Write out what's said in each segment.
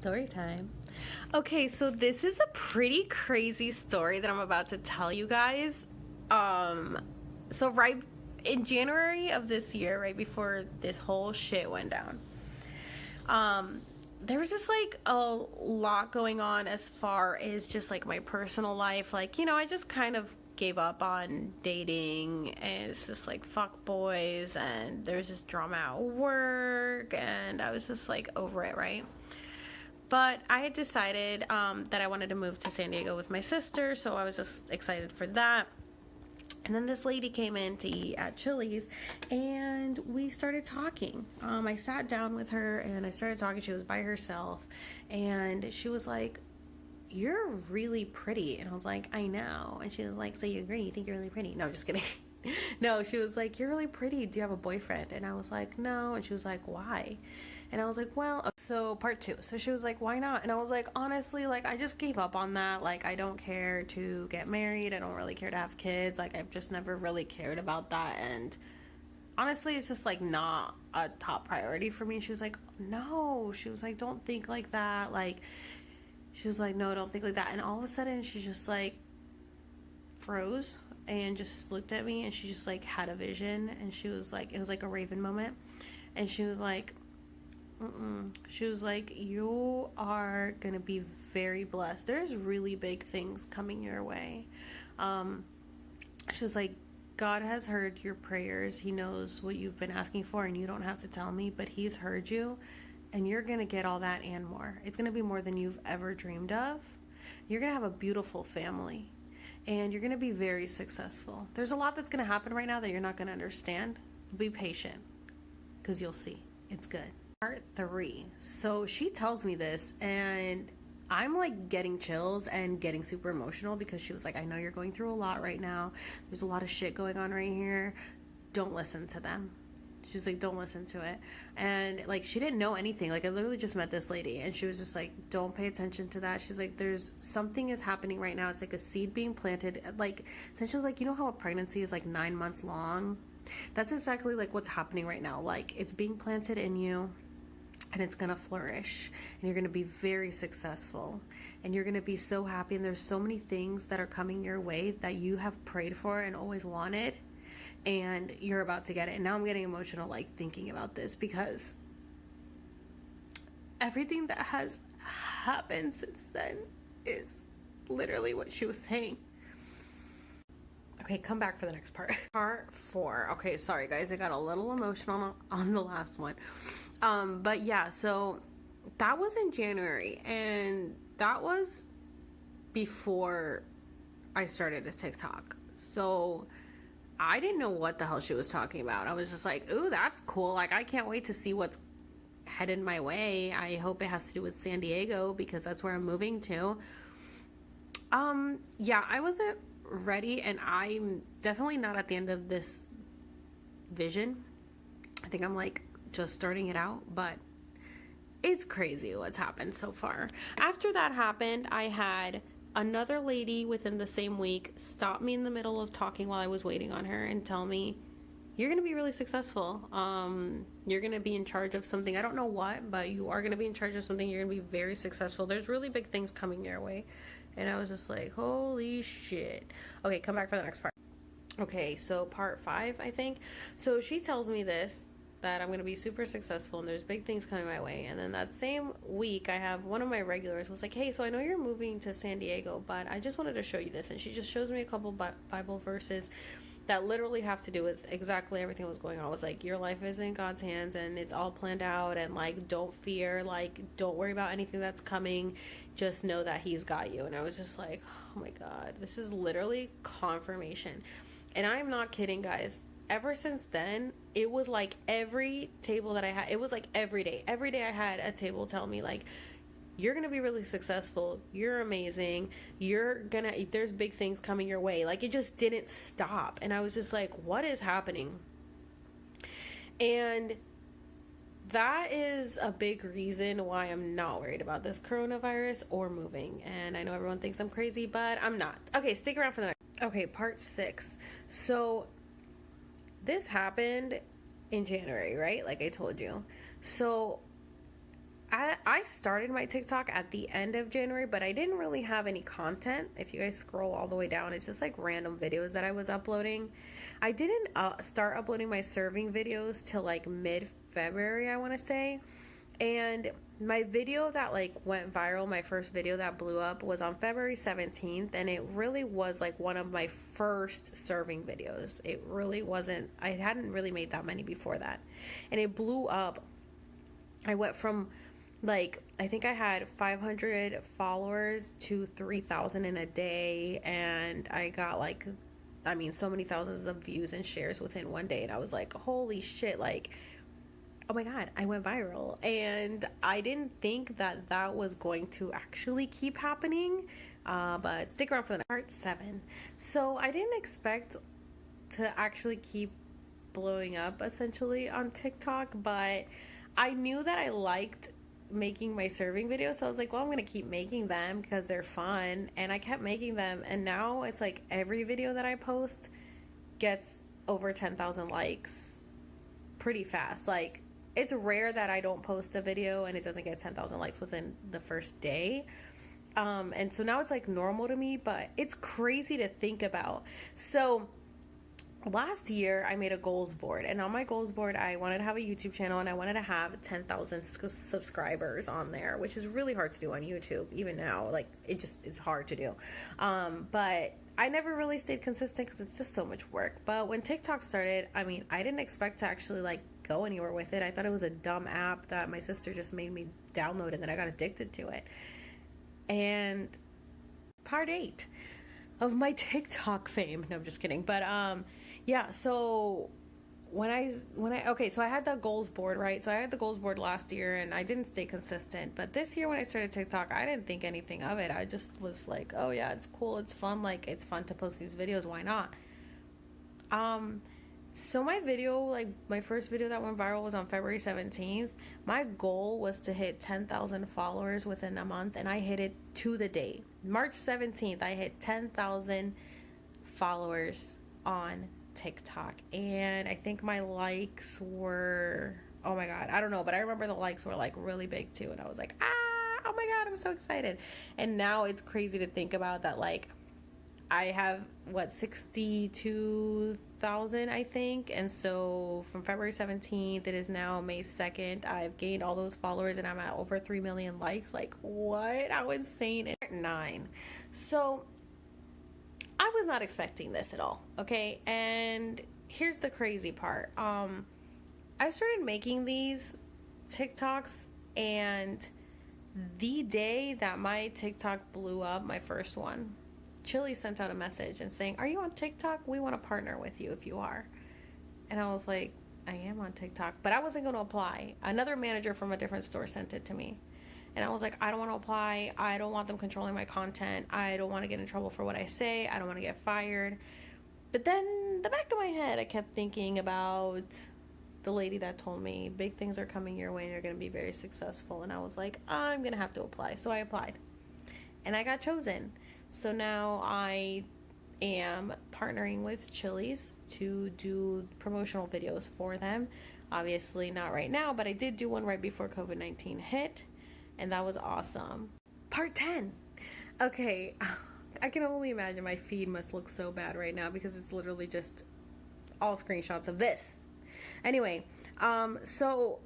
Story time. Okay, so this is a pretty crazy story that I'm about to tell you guys. So right in January of this year, right before this whole shit went down, there was just like a lot going on as far as just like my personal life. Like, I just kind of gave up on dating, and it's just like fuck boys, and there's just drama at work, and I was just like over it, right? But I had decided that I wanted to move to San Diego with my sister, so I was just excited for that. And then this lady came in to eat at Chili's, and we started talking. I sat down with her, and I started talking. She was by herself, and she was like, "You're really pretty." And I was like, "I know." And she was like, "So you agree? You think you're really pretty?" No, just kidding. No, she was like, "You're really pretty. Do you have a boyfriend?" And I was like, "No." And she was like, "Why?" And I was like, "Well," so part two. So she was like, "Why not?" And I was like, "Honestly, like, I just gave up on that. Like, I don't care to get married. I don't really care to have kids. Like, I've just never really cared about that. And honestly, it's just like not a top priority for me." She was like, "No." She was like, "Don't think like that." Like, she was like, "No, don't think like that." And all of a sudden, she just like froze and just looked at me, and she just like had a vision, and she was like, it was like a Raven moment. And she was like, she was like, "You are gonna be very blessed. There's really big things coming your way." She was like, "God has heard your prayers. He knows what you've been asking for, and you don't have to tell me, but He's heard you, and you're gonna get all that and more. It's gonna be more than you've ever dreamed of. You're gonna have a beautiful family, and you're gonna be very successful. There's a lot that's gonna happen right now that you're not gonna understand. Be patient, because you'll see. It's good." Part 3. So she tells me this, and I'm like getting chills and getting super emotional, because she was like, "I know you're going through a lot right now. There's a lot of shit going on right here. Don't listen to them." She was like, "Don't listen to it." And like, she didn't know anything. Like, I literally just met this lady, and she was just like, "Don't pay attention to that." She's like, "There's something is happening right now. It's like a seed being planted." Like, essentially, like, you know how a pregnancy is like 9 months long? That's exactly like what's happening right now. Like, it's being planted in you, and it's gonna flourish, and you're gonna be very successful, and you're gonna be so happy, and there's so many things that are coming your way that you have prayed for and always wanted, and you're about to get it. And now I'm getting emotional like thinking about this, because everything that has happened since then is literally what she was saying. Okay, come back for the next part. Part 4. Okay, sorry guys, I got a little emotional on the last one. But yeah, so that was in January, and that was before I started a TikTok. So I didn't know what the hell she was talking about. I was just like, "Ooh, that's cool. Like, I can't wait to see what's headed my way. I hope it has to do with San Diego, because that's where I'm moving to." Yeah, I wasn't ready, and I'm definitely not at the end of this vision. I think I'm like just starting it out, but it's crazy what's happened so far. After that happened, I had another lady within the same week stop me in the middle of talking while I was waiting on her and tell me, "You're gonna be really successful. You're gonna be in charge of something. I don't know what, but you are gonna be in charge of something. You're gonna be very successful. There's really big things coming your way." And I was just like, holy shit. Okay, come back for the next part. Okay, so part 5, I think. So she tells me this, that I'm going to be super successful and there's big things coming my way. And then that same week, I have one of my regulars was like, "Hey, so I know you're moving to San Diego, but I just wanted to show you this." And she just shows me a couple Bible verses that literally have to do with exactly everything that was going on. I was like, "Your life is in God's hands, and it's all planned out, and like, don't fear, like, don't worry about anything that's coming. Just know that He's got you." And I was just like, oh my God, this is literally confirmation. And I'm not kidding, guys. Ever since then, it was like every table that I had, it was like every day I had a table tell me like, "You're gonna be really successful. You're amazing. There's big things coming your way." Like, it just didn't stop. And I was just like, what is happening? And that is a big reason why I'm not worried about this coronavirus or moving. And I know everyone thinks I'm crazy, but I'm not. Okay, stick around for the next. Okay, part 6. So this happened in January, right? Like I told you. So I started my TikTok at the end of January, but I didn't really have any content. If you guys scroll all the way down, it's just like random videos that I was uploading. I didn't start uploading my serving videos till like mid-February, I want to say. And my video that like went viral, my first video that blew up, was on February 17th, and it really was like one of my first serving videos. It really wasn't, I hadn't really made that many before that. And it blew up. I went from like, I think I had 500 followers to 3,000 in a day, and I got like, I mean, so many thousands of views and shares within one day. And I was like, holy shit, like, oh my god, I went viral. And I didn't think that that was going to actually keep happening, but stick around for the part 7. So I didn't expect to actually keep blowing up essentially on TikTok, but I knew that I liked making my serving videos, so I was like, well, I'm gonna keep making them because they're fun. And I kept making them, and now it's like every video that I post gets over 10,000 likes pretty fast. Like, it's rare that I don't post a video and it doesn't get 10,000 likes within the first day. And so now it's like normal to me, but it's crazy to think about. So last year I made a goals board, and on my goals board I wanted to have a YouTube channel, and I wanted to have 10,000 subscribers on there, which is really hard to do on YouTube even now. Like, it's hard to do. But I never really stayed consistent because it's just so much work. But when TikTok started, I mean, I didn't expect to actually like go anywhere with it. I thought it was a dumb app that my sister just made me download, and then I got addicted to it. And part 8 of my TikTok fame. No, I'm just kidding. But yeah, so when I okay, so I had the goals board, right? So I had the goals board last year, and I didn't stay consistent. But this year when I started TikTok, I didn't think anything of it. I just was like, oh yeah, it's cool, it's fun, like it's fun to post these videos, why not? So my video, like my first video that went viral was on February 17th. My goal was to hit 10,000 followers within a month, and I hit it to the day. March 17th, I hit 10,000 followers on TikTok, and I think my likes were, oh my god, I don't know, but I remember the likes were like really big too, and I was like, oh my god, I'm so excited. And now it's crazy to think about that, like I have what, 62,000 I think. And so from February 17th, it is now May 2nd, I've gained all those followers, and I'm at over 3 million likes. Like, what? How insane. 9. So I was not expecting this at all, okay? And here's the crazy part. I started making these TikToks, and the day that my TikTok blew up, my first one, Chili sent out a message and saying, are you on TikTok? We want to partner with you if you are. And I was like, I am on TikTok, but I wasn't going to apply. Another manager from a different store sent it to me. And I was like, I don't want to apply. I don't want them controlling my content. I don't want to get in trouble for what I say. I don't want to get fired. But then in the back of my head, I kept thinking about the lady that told me big things are coming your way and you're going to be very successful. And I was like, I'm going to have to apply. So I applied, and I got chosen. So now I am partnering with Chili's to do promotional videos for them. Obviously not right now, but I did do one right before COVID-19 hit, and that was awesome. Part 10. Okay, I can only imagine my feed must look so bad right now because it's literally just all screenshots of this. Anyway, so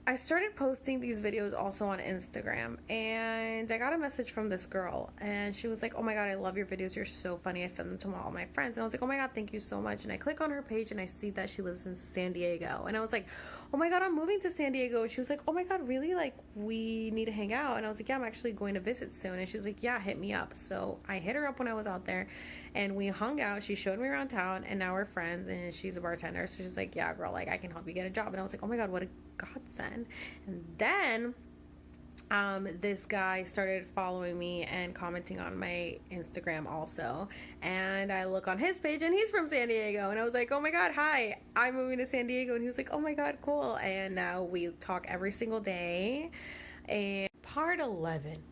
I started posting these videos also on Instagram, and I got a message from this girl, and she was like, oh my god, I love your videos, you're so funny. I send them to all my friends. And I was like, oh my god, thank you so much. And I click on her page, and I see that she lives in San Diego, and I was like, oh my god, I'm moving to San Diego. And she was like, oh my god, really? Like, we need to hang out. And I was like, yeah, I'm actually going to visit soon. And she was like, yeah, hit me up. So I hit her up when I was out there, and we hung out. She showed me around town, and now we're friends, and she's a bartender. So she's like, yeah, girl, like, I can help you get a job. And I was like, oh my god, what a godsend. And then this guy started following me and commenting on my Instagram also, and I look on his page, and he's from San Diego, and I was like, oh my god, hi, I'm moving to San Diego. And he was like, oh my god, cool. And now we talk every single day. And part 11.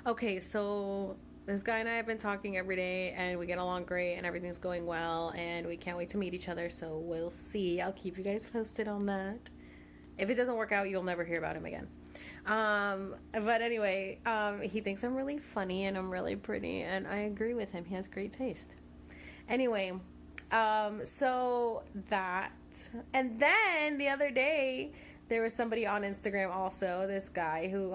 Okay, so this guy and I have been talking every day, and we get along great, and everything's going well, and we can't wait to meet each other. So we'll see. I'll keep you guys posted on that. If it doesn't work out, you'll never hear about him again. But anyway, he thinks I'm really funny and I'm really pretty, and I agree with him. He has great taste. Anyway, so that, and then the other day, there was somebody on Instagram also, this guy who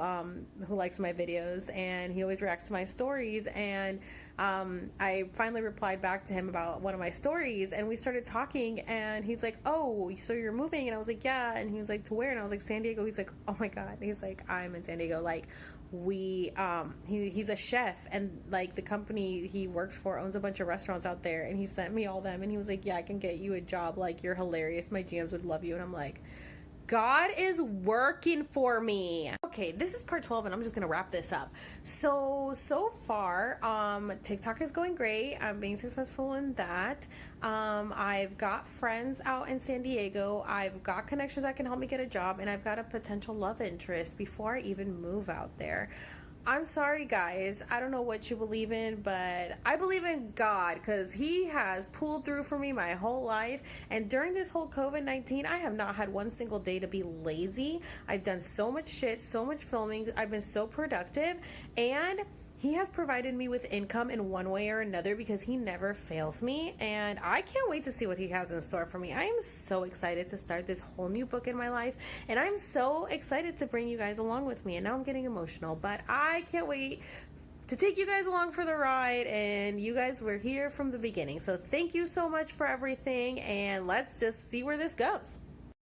likes my videos, and he always reacts to my stories, and I finally replied back to him about one of my stories, and we started talking, and he's like, oh, so you're moving? And I was like, yeah. And he was like, to where? And I was like, San Diego. He's like, oh my God. He's like, I'm in San Diego. Like, he's a chef, and like the company he works for owns a bunch of restaurants out there, and he sent me all them, and he was like, yeah, I can get you a job. Like, you're hilarious. My GMs would love you. And I'm like, God is working for me. Okay, this is part 12, and I'm just gonna wrap this up. So far, TikTok is going great. I'm being successful in that. I've got friends out in San Diego. I've got connections that can help me get a job, and I've got a potential love interest before I even move out there. I'm sorry, guys. I don't know what you believe in, but I believe in God, because He has pulled through for me my whole life. And during this whole COVID-19, I have not had one single day to be lazy. I've done so much shit, so much filming. I've been so productive, and He has provided me with income in one way or another, because He never fails me, and I can't wait to see what He has in store for me. I am so excited to start this whole new book in my life, and I'm so excited to bring you guys along with me. And now I'm getting emotional, but I can't wait to take you guys along for the ride, and you guys were here from the beginning. So thank you so much for everything, and let's just see where this goes.